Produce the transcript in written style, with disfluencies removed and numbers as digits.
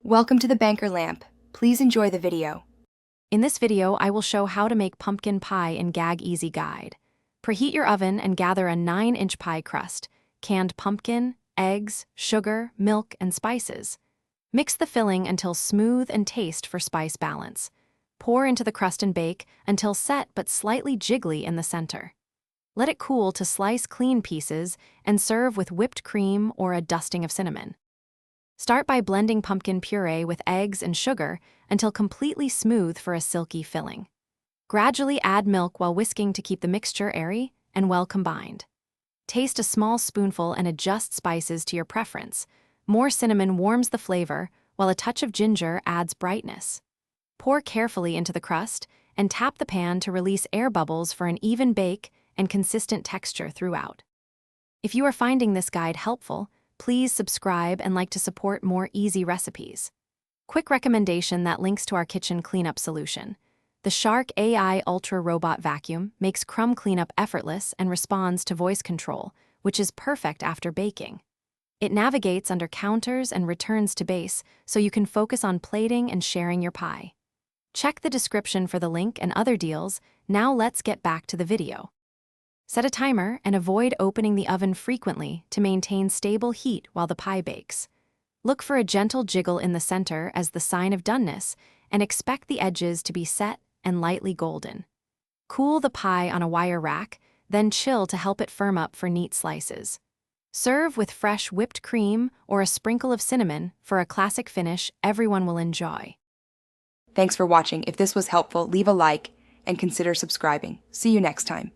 Welcome to the Banker Lamp. Please enjoy the video. In this video, I will show how to make pumpkin pie in Gag Easy Guide. Preheat your oven and gather a 9-inch pie crust, canned pumpkin, eggs, sugar, milk, and spices. Mix the filling until smooth and taste for spice balance. Pour into the crust and bake until set but slightly jiggly in the center. Let it cool to slice clean pieces and serve with whipped cream or a dusting of cinnamon. Start by blending pumpkin puree with eggs and sugar until completely smooth for a silky filling. Gradually add milk while whisking to keep the mixture airy and well combined. Taste a small spoonful and adjust spices to your preference. More cinnamon warms the flavor, while a touch of ginger adds brightness. Pour carefully into the crust and tap the pan to release air bubbles for an even bake and consistent texture throughout. If you are finding this guide helpful, please subscribe and like to support more easy recipes. Quick recommendation that links to our kitchen cleanup solution. The Shark AI Ultra Robot Vacuum makes crumb cleanup effortless and responds to voice control, which is perfect after baking. It navigates under counters and returns to base, so you can focus on plating and sharing your pie. Check the description for the link and other deals. Now let's get back to the video. Set a timer and avoid opening the oven frequently to maintain stable heat while the pie bakes. Look for a gentle jiggle in the center as the sign of doneness, and expect the edges to be set and lightly golden. Cool the pie on a wire rack, then chill to help it firm up for neat slices. Serve with fresh whipped cream or a sprinkle of cinnamon for a classic finish everyone will enjoy. Thanks for watching. If this was helpful, leave a like and consider subscribing. See you next time.